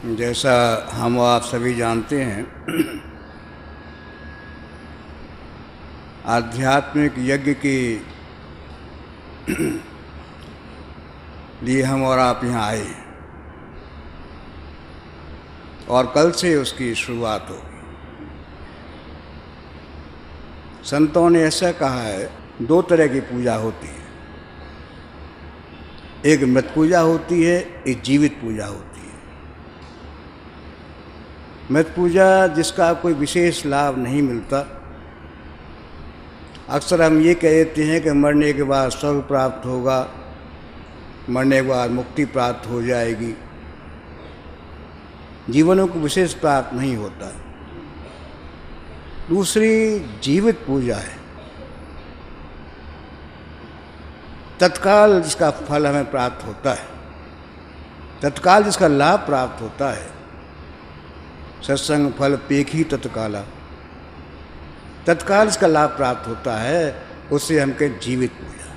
जैसा हम आप सभी जानते हैं, आध्यात्मिक यज्ञ के लिए हम और आप यहाँ आए हैं और कल से उसकी शुरुआत होगी। संतों ने ऐसा कहा है, दो तरह की पूजा होती है, एक मृत पूजा होती है, एक जीवित पूजा होती है। मृत पूजा जिसका कोई विशेष लाभ नहीं मिलता, अक्सर हम ये कह देते हैं कि मरने के बाद स्वर्ग प्राप्त होगा, मरने के बाद मुक्ति प्राप्त हो जाएगी। जीवनों को विशेष प्राप्त नहीं होता। दूसरी जीवित पूजा है, तत्काल जिसका फल हमें प्राप्त होता है, तत्काल जिसका लाभ प्राप्त होता है। सत्संग फल पेखी तत्काला, तत्काल इसका लाभ प्राप्त होता है, उससे हम कहें जीवित पूजा।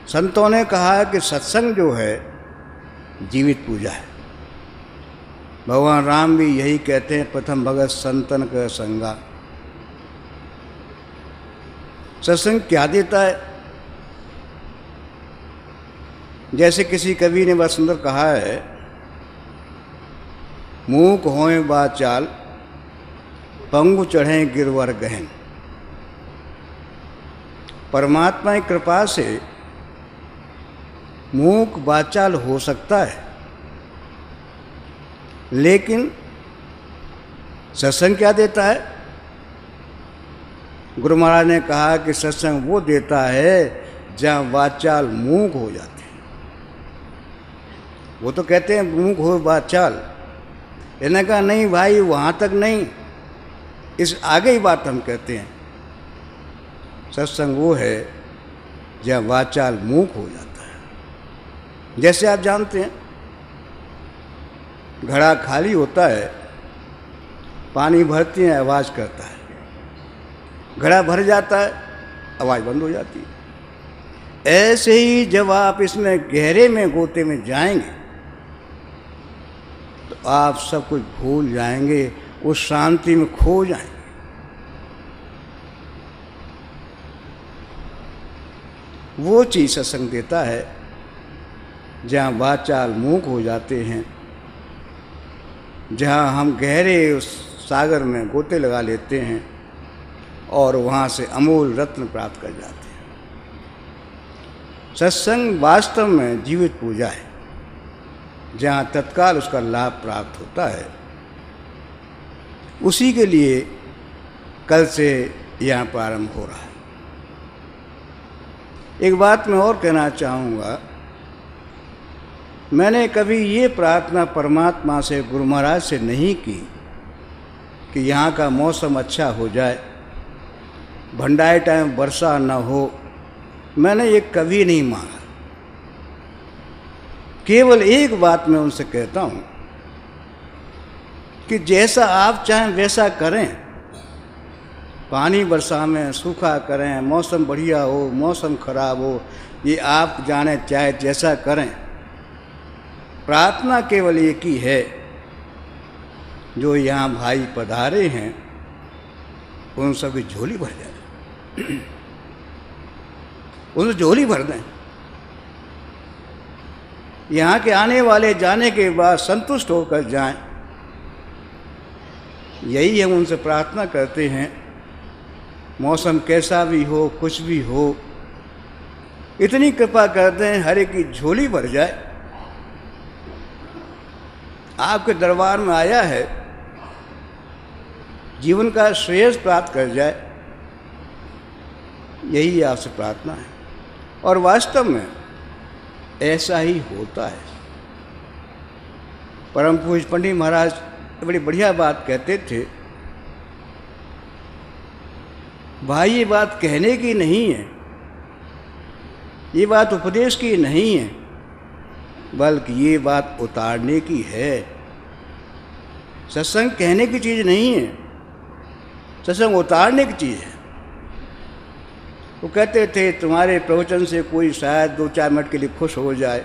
संतों ने कहा है कि सत्संग जो है जीवित पूजा है। भगवान राम भी यही कहते हैं, प्रथम भगत संतन का संगा। सत्संग क्या देता है? जैसे किसी कवि ने बहुत सुंदर कहा है, मूक होए बाचाल पंगु चढ़े गिरवर गहन। परमात्मा की कृपा से मूक बाचाल हो सकता है, लेकिन सत्संग क्या देता है? गुरु महाराज ने कहा कि सत्संग वो देता है जहाँ वाचाल मूक हो जाते हैं। वो तो कहते हैं मूक हो बाचाल, इन्होंने कहा नहीं भाई, वहाँ तक नहीं, इस आगे ही बात हम कहते हैं। सत्संग वो है जहाँ वाचाल मूक हो जाता है। जैसे आप जानते हैं, घड़ा खाली होता है, पानी भरते हैं, आवाज़ करता है। घड़ा भर जाता है, आवाज़ बंद हो जाती है। ऐसे ही जब आप इसमें गहरे में गोते में जाएंगे तो आप सब कुछ भूल जाएंगे, उस शांति में खो जाएंगे। वो चीज़ सत्संग देता है जहाँ वाचाल मूक हो जाते हैं, जहाँ हम गहरे उस सागर में गोते लगा लेते हैं और वहाँ से अमूल रत्न प्राप्त कर जाते हैं। सत्संग वास्तव में जीवित पूजा है, जहाँ तत्काल उसका लाभ प्राप्त होता है। उसी के लिए कल से यहाँ प्रारंभ हो रहा है। एक बात मैं और कहना चाहूँगा, मैंने कभी ये प्रार्थना परमात्मा से, गुरु महाराज से नहीं की कि यहाँ का मौसम अच्छा हो जाए, भंडारे टाइम वर्षा न हो। मैंने ये कभी नहीं मांगा। केवल एक बात मैं उनसे कहता हूँ कि जैसा आप चाहें वैसा करें। पानी वर्षा में सूखा करें, मौसम बढ़िया हो, मौसम खराब हो, ये आप जाने चाहे जैसा करें। प्रार्थना केवल एक ही है, जो यहाँ भाई पधारे हैं उन सभी झोली भर जाए, उन झोली भर दें। यहाँ के आने वाले जाने के बाद संतुष्ट होकर जाएं, यही हम उनसे प्रार्थना करते हैं। मौसम कैसा भी हो, कुछ भी हो, इतनी कृपा करते हैं हर एक की झोली भर जाए। आपके दरबार में आया है, जीवन का श्रेयस प्राप्त कर जाए, यही आपसे प्रार्थना है। और वास्तव में ऐसा ही होता है। परम पूज्य पंडित महाराज बड़ी बढ़िया बात कहते थे, भाई ये बात कहने की नहीं है, ये बात उपदेश की नहीं है, बल्कि ये बात उतारने की है। सत्संग कहने की चीज़ नहीं है, सत्संग उतारने की चीज़ है। वो कहते थे तुम्हारे प्रवचन से कोई शायद 2-4 मिनट के लिए खुश हो जाए,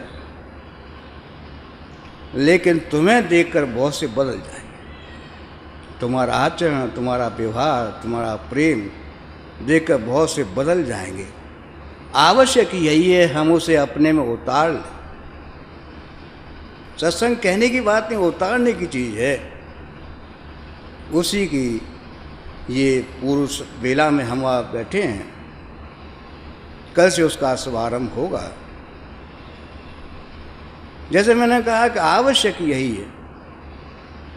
लेकिन तुम्हें देखकर बहुत से बदल जाएंगे। तुम्हारा आचरण, तुम्हारा व्यवहार, तुम्हारा प्रेम देखकर बहुत से बदल जाएंगे। आवश्यक यही है हम उसे अपने में उतार लें। सत्संग कहने की बात नहीं, उतारने की चीज़ है। उसी की ये पूर्व बेला में हम आप बैठे हैं, कल से उसका शुभारंभ होगा। जैसे मैंने कहा कि आवश्यक यही है।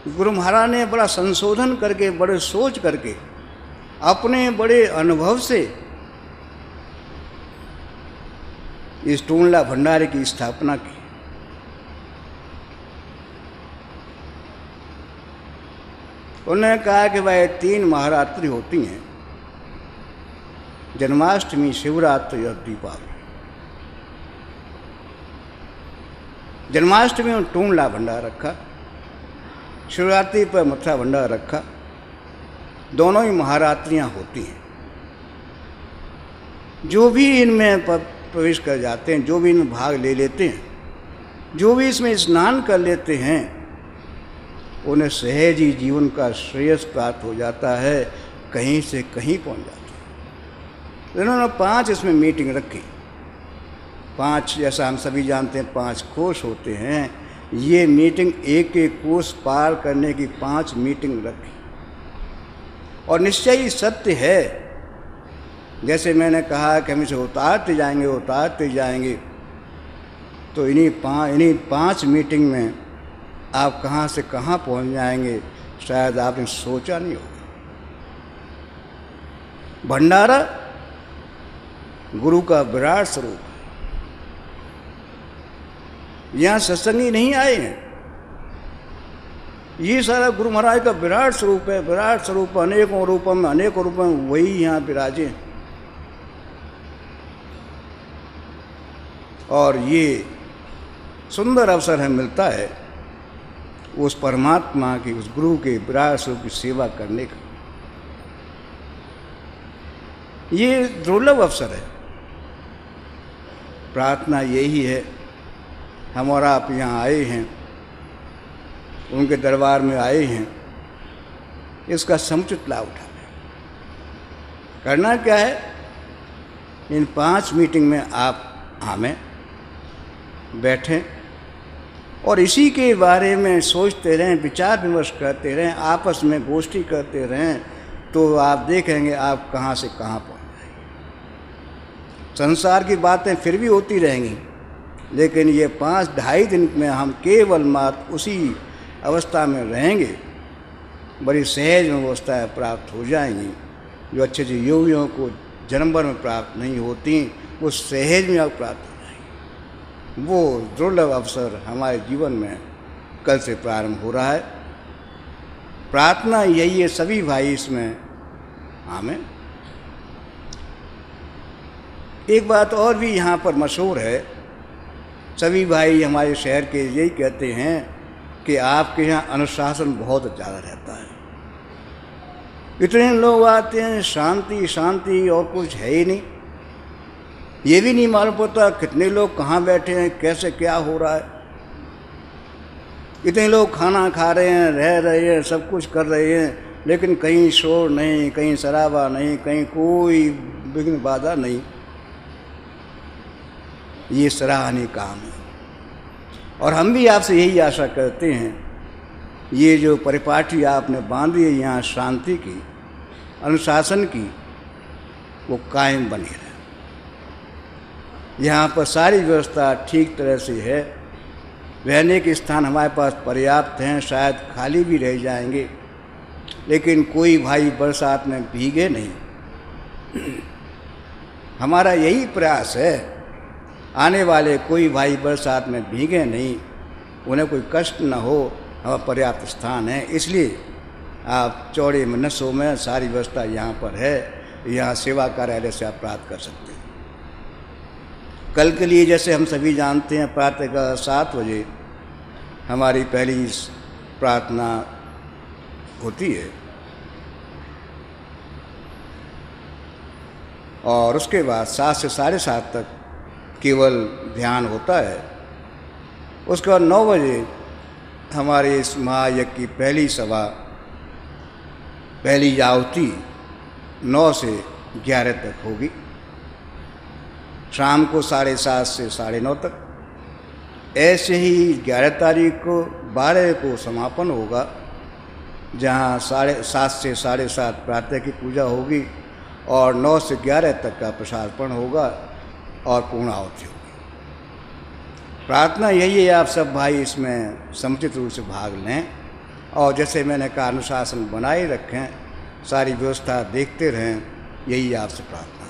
गुरु महाराज ने बड़ा संशोधन करके, बड़े सोच करके, अपने बड़े अनुभव से इस टूणला भंडारे की स्थापना की। उन्होंने कहा कि भाई 3 महारात्रि होती हैं, जन्माष्टमी, शिवरात्रि और दीपावली। जन्माष्टमी में टूणला भंडार रखा, शिवरात्रि पर मथुरा भंडार रखा। दोनों ही महारात्रियां होती हैं। जो भी इनमें प्रवेश कर जाते हैं, जो भी इनमें भाग ले लेते हैं, जो भी इसमें स्नान कर लेते हैं, उन्हें सहज ही जीवन का श्रेयस प्राप्त हो जाता है, कहीं से कहीं पहुंच जाता है। इन्होंने 5 इसमें मीटिंग रखी। 5, जैसा हम सभी जानते हैं, 5 कोष होते हैं। ये मीटिंग एक कोष पार करने की 5 मीटिंग रखी। और निश्चय ही सत्य है, जैसे मैंने कहा कि हम इसे उतारते जाएंगे, तो इन्हीं 5 मीटिंग में आप कहाँ से कहाँ पहुँच जाएंगे, शायद आपने सोचा नहीं होगा। भंडारा गुरु का विराट स्वरूप। यहाँ सत्संगी नहीं आए हैं, ये सारा गुरु महाराज का विराट स्वरूप है। विराट स्वरूप अनेकों रूपों में वही यहाँ विराजे हैं। और ये सुंदर अवसर हमें मिलता है उस परमात्मा की, उस गुरु के विराट स्वरूप की सेवा करने का। ये दुर्लभ अवसर है। प्रार्थना यही है, हम और आप यहाँ आए हैं, उनके दरबार में आए हैं, इसका समुचित लाभ उठाना। करना क्या है, इन 5 मीटिंग में आप हमें बैठें और इसी के बारे में सोचते रहें, विचार विमर्श करते रहें, आपस में गोष्ठी करते रहें, तो आप देखेंगे आप कहाँ से कहाँ पहुँच जाएंगे। संसार की बातें फिर भी होती रहेंगी, लेकिन ये 5-2.5 दिन में हम केवल मात्र उसी अवस्था में रहेंगे, बड़ी सहज अवस्थाएँ प्राप्त हो जाएंगी, जो अच्छे योगियों को जन्म भर में प्राप्त नहीं होती, वो सहज में प्राप्त हो जाएंगी। वो दुर्लभ अवसर हमारे जीवन में कल से प्रारंभ हो रहा है। प्रार्थना यही है, सभी भाई इसमें हमें। एक बात और भी यहाँ पर मशहूर है, सभी भाई हमारे शहर के यही कहते हैं कि आपके यहाँ अनुशासन बहुत ज़्यादा रहता है। इतने लोग आते हैं, शांति शांति और कुछ है ही नहीं। ये भी नहीं मालूम पड़ता कितने लोग कहाँ बैठे हैं, कैसे क्या हो रहा है। इतने लोग खाना खा रहे हैं, रह रहे हैं, सब कुछ कर रहे हैं, लेकिन कहीं शोर नहीं, कहीं शराबा नहीं, कहीं कोई विघ्न बाधा नहीं। ये सराहनीय काम है। और हम भी आपसे यही आशा करते हैं, ये जो परिपाटी आपने बांधी है यहाँ शांति की, अनुशासन की, वो कायम बनी रहे। यहाँ पर सारी व्यवस्था ठीक तरह से है। रहने के स्थान हमारे पास पर्याप्त हैं, शायद खाली भी रह जाएंगे, लेकिन कोई भाई बरसात में भीगे नहीं। हमारा यही प्रयास है, आने वाले कोई भाई बरसात में भीगे नहीं, उन्हें कोई कष्ट न हो, हमारा पर्याप्त स्थान है। इसलिए आप चौड़े में नसों में सारी व्यवस्था यहाँ पर है। यहाँ सेवा कार्यालय से आप प्राप्त कर सकते हैं। कल के लिए जैसे हम सभी जानते हैं, प्रातः 7 बजे हमारी पहली प्रार्थना होती है, और उसके बाद 7 से 7:30 तक केवल ध्यान होता है। उसके बाद 9 बजे हमारे इस महायज्ञ की पहली सभा, पहली आहुति 9 से 11 तक होगी, शाम को 7:30 से 9:30 तक। ऐसे ही 11 तारीख को 12 को समापन होगा, जहाँ 7:30 से 7:30 प्रातः की पूजा होगी और 9 से 11 तक का प्रसादपण होगा और पूर्ण आहुति होगी। प्रार्थना यही है आप सब भाई इसमें समुचित रूप से भाग लें और जैसे मैंने कहा अनुशासन बनाए रखें, सारी व्यवस्था देखते रहें, यही आपसे प्रार्थना।